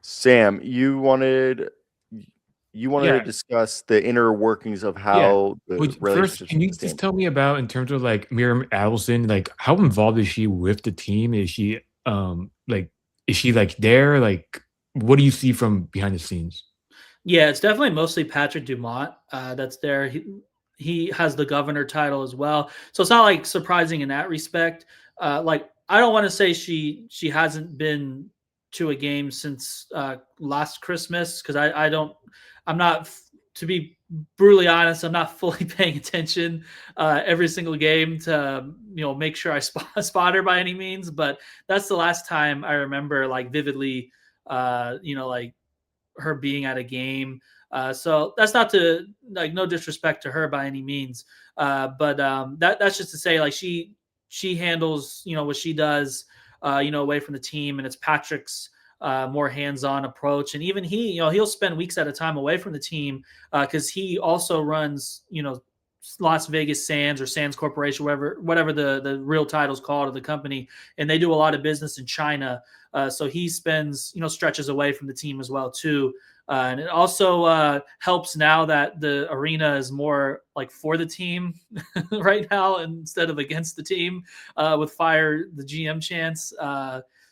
Sam, you wanted to Yeah, discuss the inner workings of yeah. how the But first, relationships can with you this just team. tell me about in terms of like Miriam Adelson, like how involved is she with the team? Like is she like there? Like what do you see from behind the scenes? Yeah, it's definitely mostly Patrick Dumont that's there. He has the governor title as well, so it's not like surprising in that respect. Like I don't want to say she hasn't been to a game since last Christmas because I don't I'm not to be brutally honest, I'm not fully paying attention every single game to make sure I spot her by any means, but that's the last time I remember like vividly like her being at a game. So that's not to like no disrespect to her by any means, but that's just to say like she handles what she does, away from the team, and it's Patrick's more hands-on approach, and even he'll spend weeks at a time away from the team because he also runs Las Vegas Sands or Sands Corporation, whatever the real title's called of the company, and they do a lot of business in China. So he spends stretches away from the team as well too. And it also helps now that the arena is more like for the team right now instead of against the team with fire the GM chance.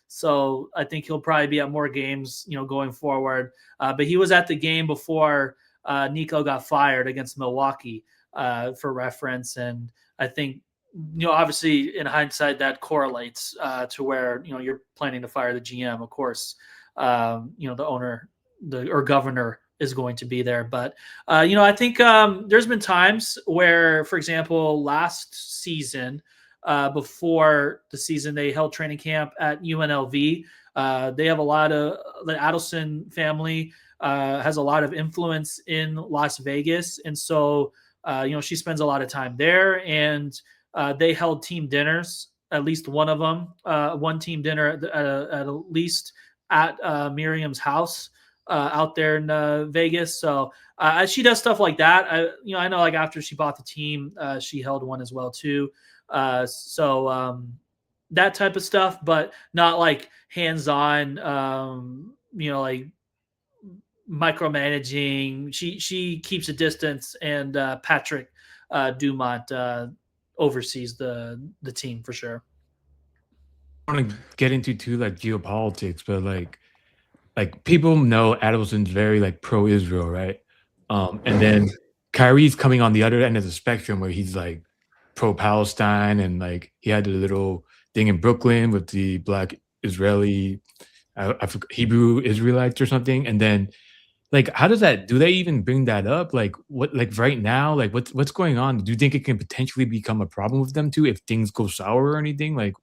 So I think he'll probably be at more games, going forward. But he was at the game before Nico got fired against Milwaukee, for reference, and I think obviously in hindsight that correlates to where you're planning to fire the GM, of course. The owner, or governor is going to be there, but I think there's been times where, for example, last season, before the season, they held training camp at UNLV. They have a lot of the Adelson family has a lot of influence in Las Vegas, and so she spends a lot of time there, and they held team dinners, at least one of them, one team dinner at least at Miriam's house out there in Vegas. So she does stuff like that. I know like after she bought the team, she held one as well too. That type of stuff, but not like hands-on. Like micromanaging. She keeps a distance, and Patrick Dumont oversees the team for sure. I want to get into too like geopolitics, but like people know Adelson's very like pro-Israel, right? And then Kyrie's coming on the other end of the spectrum where he's like pro-Palestine, and like he had the little thing in Brooklyn with the black Israeli, Hebrew Israelites or something, and then like how does that? Do they even bring that up? Like what? Like right now? Like what's going on? Do you think it can potentially become a problem with them too if things go sour or anything? Like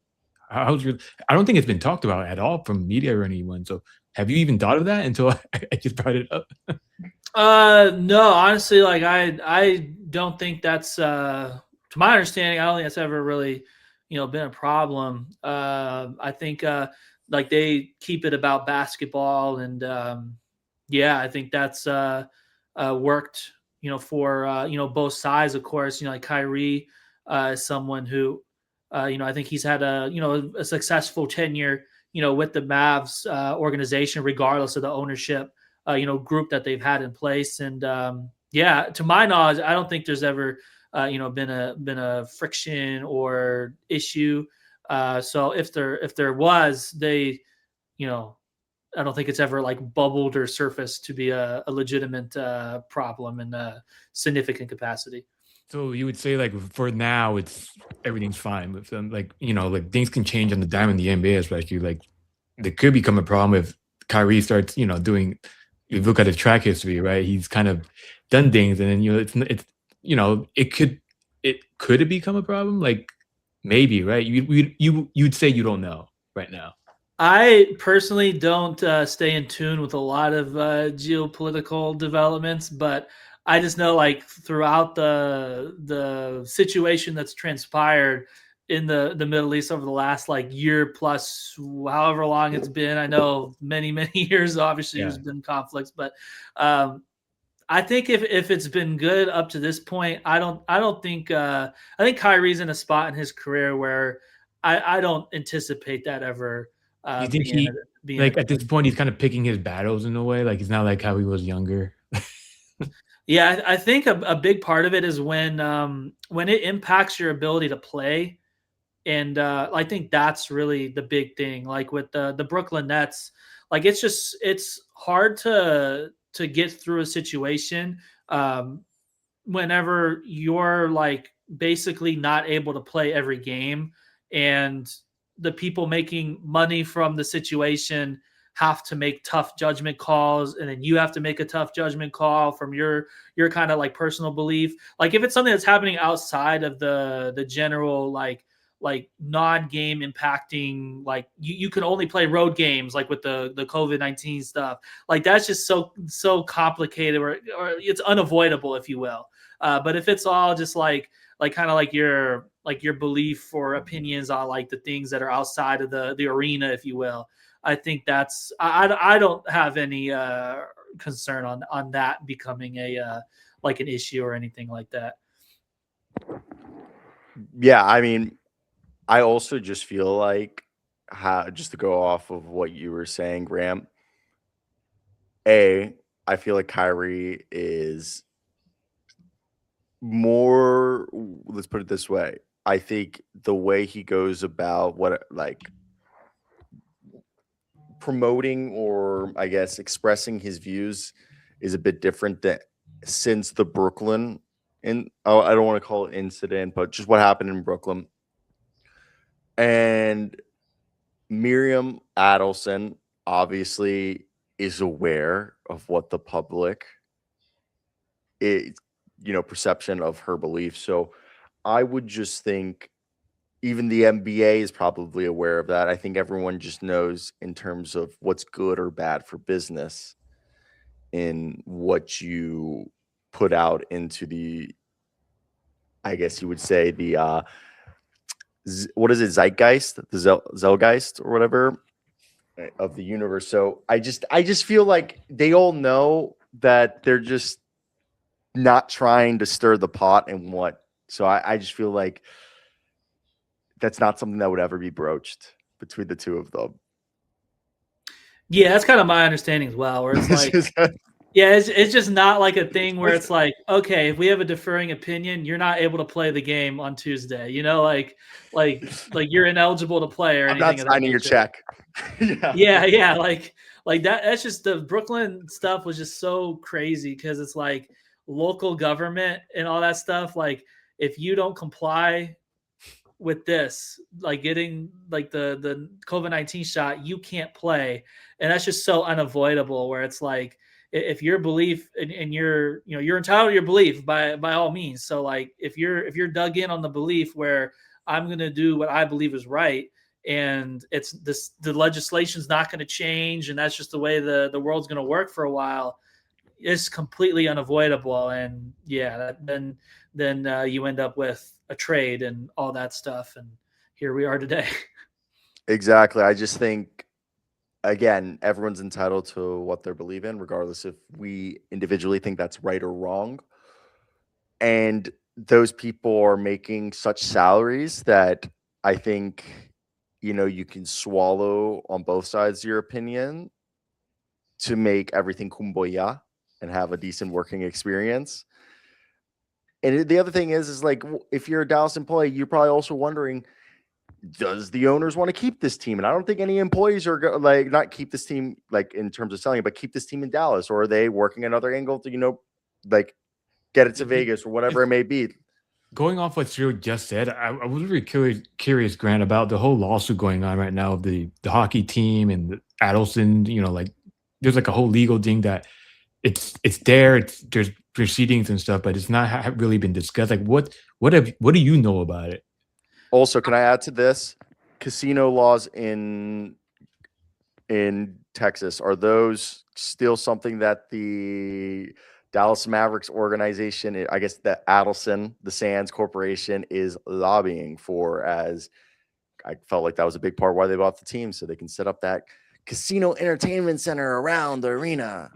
how's your? I don't think it's been talked about at all from media or anyone. So have you even thought of that until I just brought it up? No, honestly, like I don't think that's to my understanding, I don't think that's ever really, been a problem. I think like they keep it about basketball, and yeah, I think that's worked, for both sides, of course. Like Kyrie is someone who I think he's had a successful tenure, with the Mavs organization, regardless of the ownership group that they've had in place. And yeah, to my knowledge, I don't think there's ever been a friction or issue. So if there was, they you know I don't think it's ever like bubbled or surfaced to be a legitimate problem in a significant capacity. So you would say like for now it's everything's fine with them. Like like things can change on the dime in the NBA, especially like there could become a problem if Kyrie starts doing. You look at his track history, right? He's kind of done things, and then it's it could it become a problem? Like maybe, right? You'd say you don't know right now. I personally don't stay in tune with a lot of geopolitical developments, but I just know like throughout the situation that's transpired in the Middle East over the last like year plus, however long it's been. I know many years. Obviously, Yeah. there's been conflicts, but um, I think if it's been good up to this point, I don't think I think Kyrie's in a spot in his career where I don't anticipate that ever Do you think being being Like a at this coach. point, he's kind of picking his battles in a way. Like he's not like how he was younger. Yeah, I think a big part of it is when it impacts your ability to play, and I think that's really the big thing. Like with the Brooklyn Nets, like it's hard to get through a situation um, whenever you're like basically not able to play every game, and the people making money from the situation have to make tough judgment calls, and then you have to make a tough judgment call from your kind of like personal belief. Like if it's something that's happening outside of the general like non-game impacting, like you can only play road games, like with the COVID-19 stuff, like that's just so complicated, or it's unavoidable, if you will. But if it's all just like kind of like your belief or opinions on like the things that are outside of the arena, if you will, I think that's I don't have any concern on that becoming a like an issue or anything like that. Yeah, I mean, I also just feel like how just to go off of what you were saying, Graham. I feel like Kyrie is more. Let's put it this way. I think the way he goes about what like promoting or I guess expressing his views is a bit different than since the Brooklyn I don't want to call it incident, but just what happened in Brooklyn. And Miriam Adelson obviously is aware of what the public is, perception of her beliefs. So I would just think even the NBA is probably aware of that. I think everyone just knows in terms of what's good or bad for business in what you put out into the, I guess you would say the what is it, zeitgeist, the zeitgeist or whatever of the universe. So I just feel like they all know that they're just not trying to stir the pot and what. So I just feel like that's not something that would ever be broached between the two of them. Yeah, that's kind of my understanding as well, where it's like, yeah, it's just not like a thing where it's like, okay, if we have a differing opinion, you're not able to play the game on Tuesday, like you're ineligible to play or I'm not anything of that signing your nature. check. Yeah. Yeah, like that. That's just the Brooklyn stuff was just so crazy because it's like local government and all that stuff. Like if you don't comply with this, like getting like the COVID-19 shot, you can't play, and that's just so unavoidable. Where it's like if your belief and you're entitled to your belief by all means. So like if you're dug in on the belief where I'm gonna do what I believe is right, and it's this the legislation's not going to change, and that's just the way the world's going to work for a while, it's completely unavoidable. And yeah, then you end up with a trade and all that stuff, and here we are today. Exactly. I just think again, everyone's entitled to what they believe in, regardless if we individually think that's right or wrong. And those people are making such salaries that I think, you can swallow on both sides your opinion to make everything kumbaya and have a decent working experience. And the other thing is like, if you're a Dallas employee, you're probably also wondering, does the owners want to keep this team? And I don't think any employees are like not keep this team like in terms of selling it, but keep this team in Dallas, or are they working another angle to like get it to Vegas or whatever it may be? Going off what Cyro just said, I was really curious, Grant, about the whole lawsuit going on right now of the hockey team and the Adelson. Like there's like a whole legal thing that it's there. There's proceedings and stuff, but it's not really been discussed. Like what do you know about it? Also, can I add to this? Casino laws in Texas, are those still something that the Dallas Mavericks organization, I guess the Adelson, the Sands Corporation, is lobbying for? As I felt like that was a big part why they bought the team, so they can set up that casino entertainment center around the arena.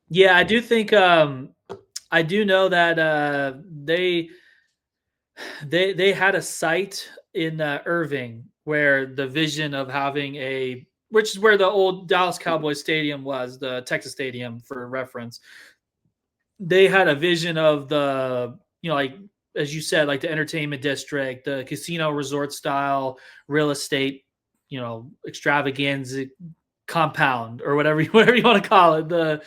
Yeah, I do think I do know that they had a site in Irving where the vision of having a which is where the old Dallas Cowboys stadium was, the Texas Stadium for reference. They had a vision of the, like, as you said, like the entertainment district, the casino resort style real estate, extravaganza compound or whatever you want to call it, the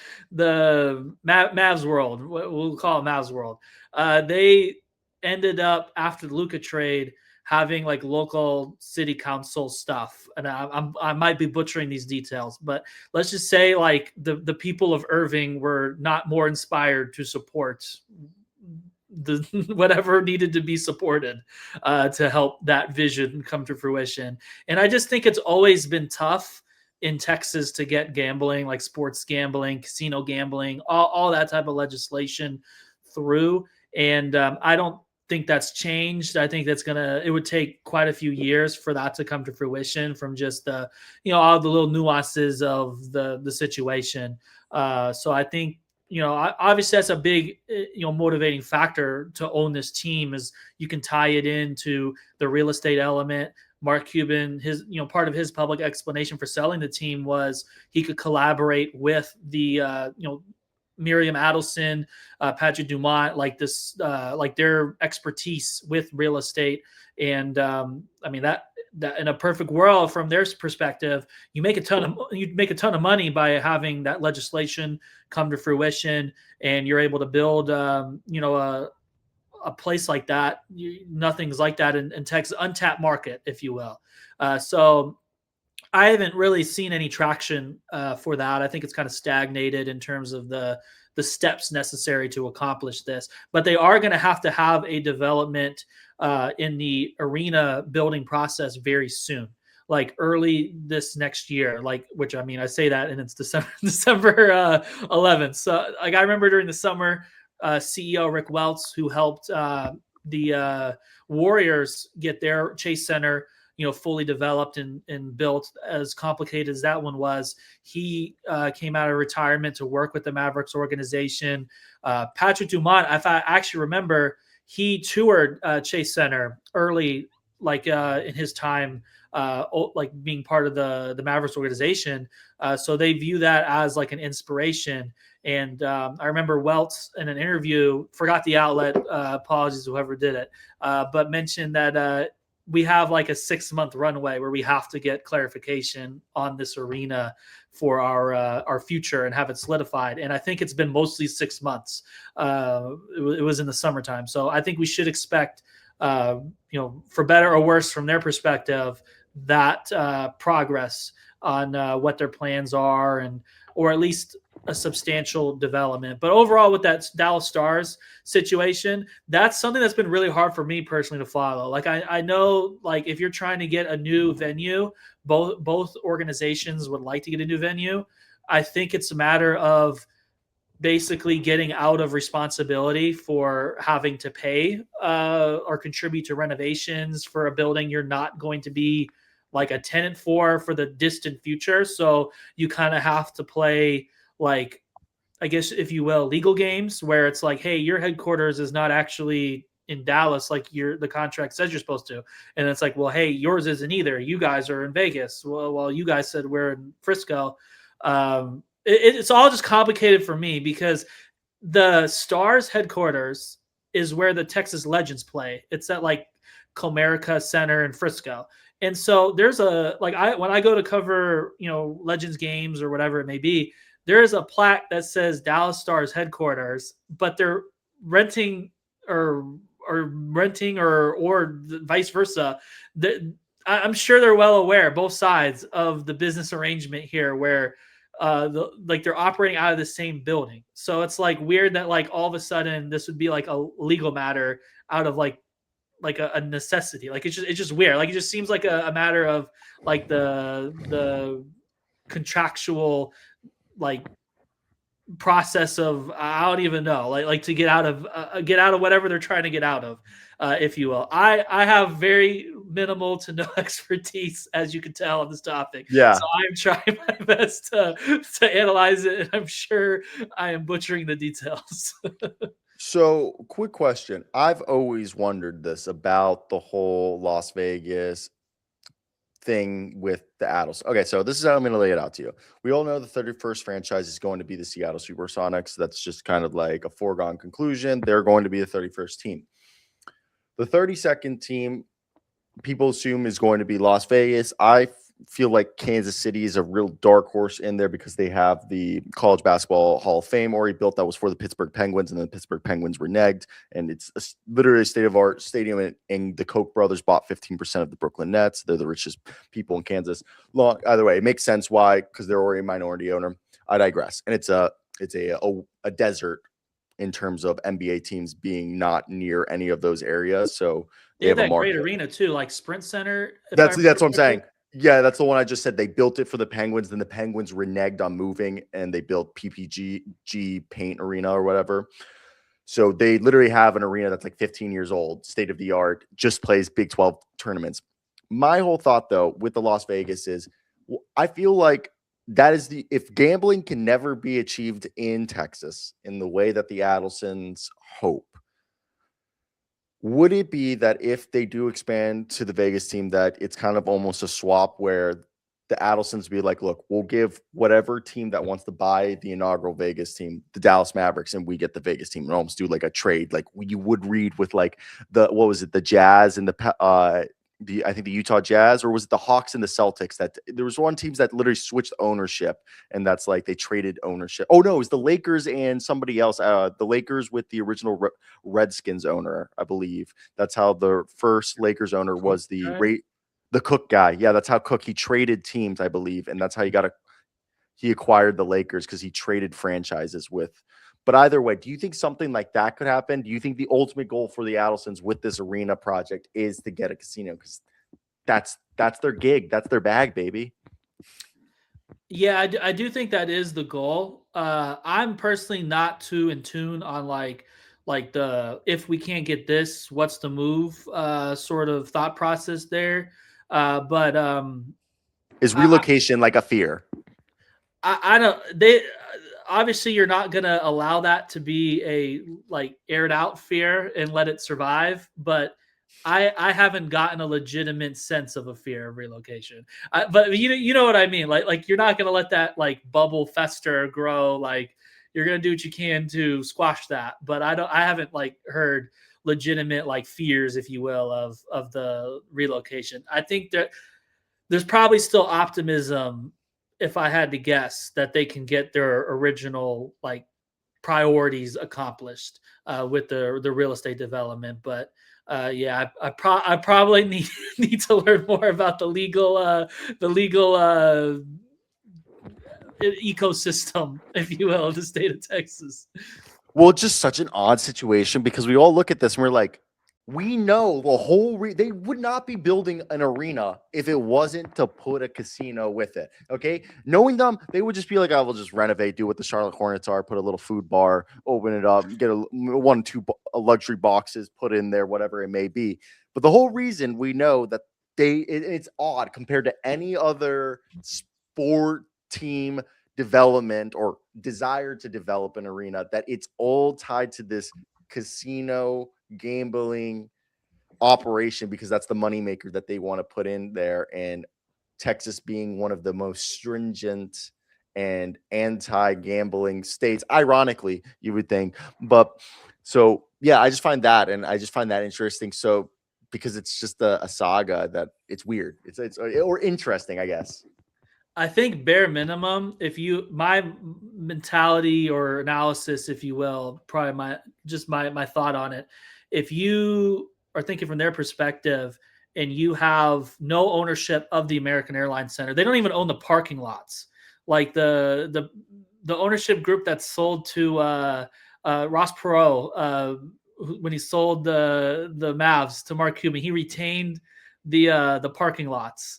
Mavs world. We'll call it Mavs world. They ended up, after the Luka trade, having like local city council stuff, and I might be butchering these details, but let's just say like the people of Irving were not more inspired to support the whatever needed to be supported to help that vision come to fruition. And I just think it's always been tough in Texas to get gambling, like sports gambling, casino gambling, all that type of legislation through. And I don't think that's changed. I think it would take quite a few years for that to come to fruition from just the, all the little nuances of the situation. So I think, obviously that's a big, motivating factor to own this team, is you can tie it into the real estate element. Mark Cuban, his, part of his public explanation for selling the team was he could collaborate with the, Miriam Adelson, Patrick Dumont, like this, like their expertise with real estate. And I mean that in a perfect world, from their perspective, you make a ton of money by having that legislation come to fruition, and you're able to build, a place like that. Nothing's like that in Texas, untapped market, if you will. So I haven't really seen any traction for that. I think it's kind of stagnated in terms of the steps necessary to accomplish this. But they are going to have a development in the arena building process very soon, like early this next year. Like, which, I mean, I say that and it's December 11th. So, like, I remember during the summer, CEO Rick Welts, who helped the Warriors get their Chase Center, fully developed and built, as complicated as that one was. He came out of retirement to work with the Mavericks organization. Patrick Dumont, I actually remember, he toured Chase Center early, like in his time, like being part of the Mavericks organization. So they view that as like an inspiration. And I remember Welts in an interview, forgot the outlet, apologies whoever did it, but mentioned that we have like a 6-month runway where we have to get clarification on this arena for our future and have it solidified. And I think it's been mostly 6 months. It was in the summertime. So I think we should expect, for better or worse from their perspective, that progress on what their plans are, or at least a substantial development. But overall, with that Dallas Stars situation, that's something that's been really hard for me personally to follow. Like, I know, like, if you're trying to get a new venue, both organizations would like to get a new venue. I think it's a matter of basically getting out of responsibility for having to pay or contribute to renovations for a building you're not going to be like a tenant for the distant future. So you kind of have to play, like, I guess, if you will, legal games, where it's like, hey, your headquarters is not actually in Dallas like the contract says you're supposed to. And it's like, well, hey, yours isn't either. You guys are in Vegas. Well, you guys said we're in Frisco. It's all just complicated for me, because the Stars headquarters is where the Texas Legends play. It's at like Comerica Center in Frisco. And so there's when I go to cover, Legends games or whatever it may be, there is a plaque that says Dallas Stars headquarters, but they're renting or vice versa. I'm sure they're well aware, both sides, of the business arrangement here, where they're operating out of the same building. So it's like weird that like all of a sudden this would be like a legal matter out of like a necessity. Like it's just weird. Like it just seems like a matter of like the contractual like process of I don't even know, like to get out of whatever they're trying to get out of, if you will. I have very minimal to no expertise, as you can tell, on this topic. Yeah. So I'm trying my best to analyze it, and I'm sure I am butchering the details. So, quick question. I've always wondered this about the whole Las Vegas thing with the Adelson. Okay, so this is how I'm going to lay it out to you. We all know the 31st franchise is going to be the Seattle Supersonics. That's just kind of like a foregone conclusion. They're going to be the 31st team. The 32nd team, people assume, is going to be Las Vegas. I feel like Kansas City is a real dark horse in there because they have the College Basketball Hall of Fame already built that was for the Pittsburgh Penguins, and then the Pittsburgh Penguins reneged, and it's literally a state-of-art stadium, and the Koch brothers bought 15% of the Brooklyn Nets. They're the richest people in Kansas. Either way, it makes sense why, because they're already a minority owner. I digress. And it's a desert in terms of NBA teams being not near any of those areas. So they have that great arena too, like Sprint Center. That's what I'm saying. Yeah, that's the one I just said. They built it for the Penguins, then the Penguins reneged on moving, and they built PPG Paint Arena or whatever. So they literally have an arena that's like 15 years old, state of the art, just plays Big 12 tournaments. My whole thought, though, with the Las Vegas is, I feel like that is if gambling can never be achieved in Texas in the way that the Adelsons hope, would it be that if they do expand to the Vegas team, that it's kind of almost a swap where the Adelsons be like, look, we'll give whatever team that wants to buy the inaugural Vegas team, the Dallas Mavericks, and we get the Vegas team, and almost do like a trade, like you would read with like the Jazz and I think the Utah Jazz, or was it the Hawks and the Celtics? That there was one teams that literally switched ownership, and that's like they traded ownership. Oh no, it was the Lakers and somebody else. The Lakers with the original Redskins owner, I believe. That's how the first Lakers owner was the Cook guy. Yeah, that's how Cook, he traded teams, I believe, and that's how he acquired the Lakers, because he traded franchises with. But either way, do you think something like that could happen? Do you think the ultimate goal for the Adelsons with this arena project is to get a casino? Because that's their gig. That's their bag, baby. Yeah, I do think that is the goal. I'm personally not too in tune on like the if we can't get this, what's the move sort of thought process there. But is relocation like a fear? I don't. Obviously you're not going to allow that to be a like aired out fear and let it survive. But I haven't gotten a legitimate sense of a fear of relocation. But you know what I mean? Like you're not going to let that like bubble fester, grow. Like you're going to do what you can to squash that. But I haven't like heard legitimate like fears, if you will, of the relocation. I think that there's probably still optimism, if I had to guess, that they can get their original like priorities accomplished with the real estate development. But yeah, I probably need to learn more about the legal ecosystem, if you will, of the state of Texas. Well, it's just such an odd situation, because we all look at this and we're like, we know the whole they would not be building an arena if it wasn't to put a casino with it. Okay, knowing them, they would just be like, "I will just renovate, do what the Charlotte Hornets are, put a little food bar, open it up, get a luxury boxes put in there, whatever it may be." But the whole reason we know that it's odd compared to any other sport team development or desire to develop an arena, that it's all tied to this casino gambling operation, because that's the moneymaker that they want to put in there. And Texas being one of the most stringent and anti-gambling states, ironically, you would think. But so yeah, I just find that interesting. So because it's just a saga that it's weird, it's or interesting, I guess. I think bare minimum, my mentality or analysis, if you will, probably my thought on it. If you are thinking from their perspective and you have no ownership of the American Airlines Center, they don't even own the parking lots. Like the ownership group that sold to Ross Perot when he sold the Mavs to Mark Cuban, he retained the parking lots.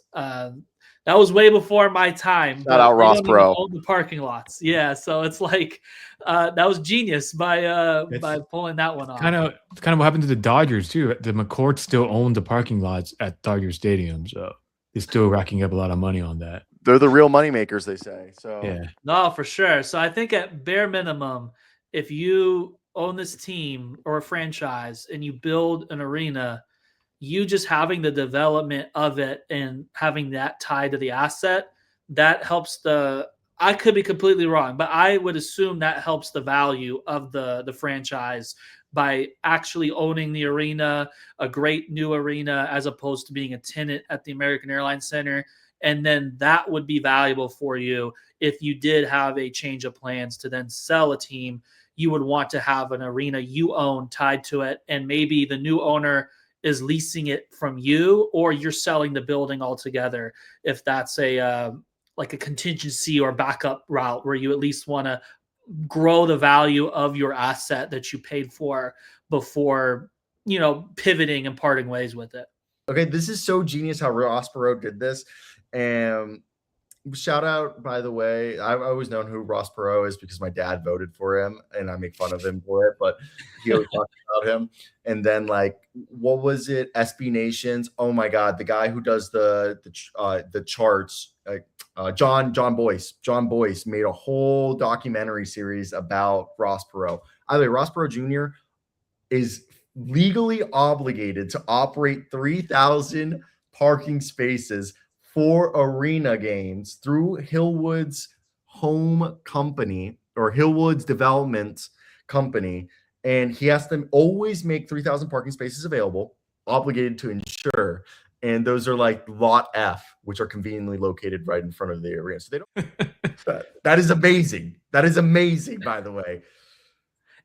That was way before my time. Shout out Ross Perot. Own the parking lots. Yeah, so it's like that was genius by pulling that one off. Kind of what happened to the Dodgers too. The McCourts still own the parking lots at Dodger Stadium, so they're still racking up a lot of money on that. They're the real money makers, they say. So yeah, no, for sure. So I think at bare minimum, if you own this team or a franchise and you build an arena, you just having the development of it and having that tied to the asset, that helps I could be completely wrong, but I would assume that helps the value of the franchise by actually owning the arena, a great new arena, as opposed to being a tenant at the American Airlines Center. And then that would be valuable for you if you did have a change of plans to then sell a team. You would want to have an arena you own tied to it, and maybe the new owner is leasing it from you, or you're selling the building altogether. If that's like a contingency or backup route where you at least want to grow the value of your asset that you paid for before, pivoting and parting ways with it. Okay, this is so genius how Ross Perot did this. And shout out, by the way, I've always known who Ross Perot is because my dad voted for him, and I make fun of him for it, but he always talks about him. And then, like, what was it? SB Nations. Oh my God, the guy who does the charts, John Boyce made a whole documentary series about Ross Perot. By the way, Ross Perot Jr. is legally obligated to operate 3,000 parking spaces for arena games through Hillwood's home company or Hillwood's development company. And he has to always make 3,000 parking spaces available, obligated to ensure. And those are like lot F, which are conveniently located right in front of the arena. So they don't. That is amazing. That is amazing, by the way.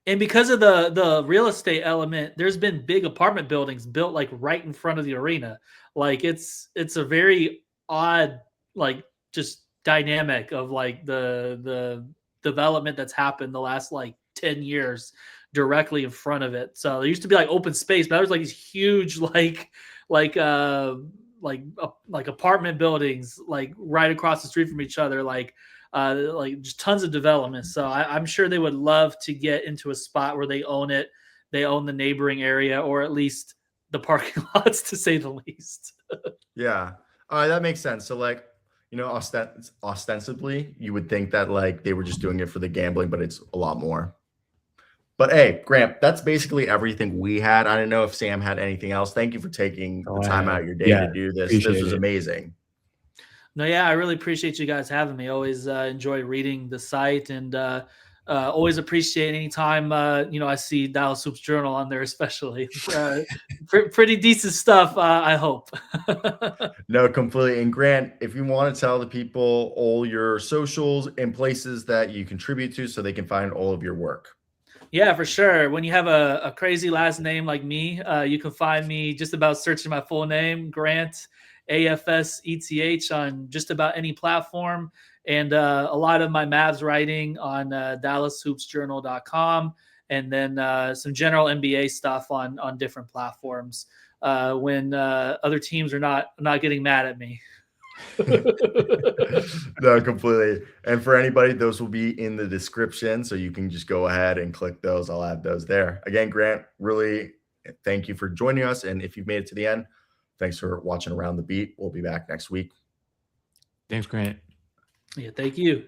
And because of the real estate element, there's been big apartment buildings built like right in front of the arena. Like it's a very odd, like, just dynamic of like the development that's happened the last like 10 years directly in front of it. So there used to be like open space, but there was like these huge like apartment buildings like right across the street from each other, like just tons of development. So I'm sure they would love to get into a spot where they own it, they own the neighboring area, or at least the parking lots, to say the least. Yeah, that makes sense. So, like, ostensibly, you would think that like they were just doing it for the gambling, but it's a lot more. But hey, Grant, that's basically everything we had. I don't know if Sam had anything else. Thank you for taking the time out of your day to do this. This was amazing. No, yeah, I really appreciate you guys having me. Always enjoy reading the site, and always appreciate any time I see Dallas Hoops Journal on there, especially. Pretty decent stuff, I hope. No, completely. And Grant, if you want to tell the people all your socials and places that you contribute to so they can find all of your work. Yeah, for sure. When you have a crazy last name like me, you can find me just about searching my full name, Grant Afseth, on just about any platform. And a lot of my Mavs writing on DallasHoopsJournal.com, and then some general NBA stuff on different platforms when other teams are not getting mad at me. No, completely. And for anybody, those will be in the description, so you can just go ahead and click those. I'll add those there. Again, Grant, really thank you for joining us. And if you've made it to the end, thanks for watching Around the Beat. We'll be back next week. Thanks, Grant. Yeah, thank you.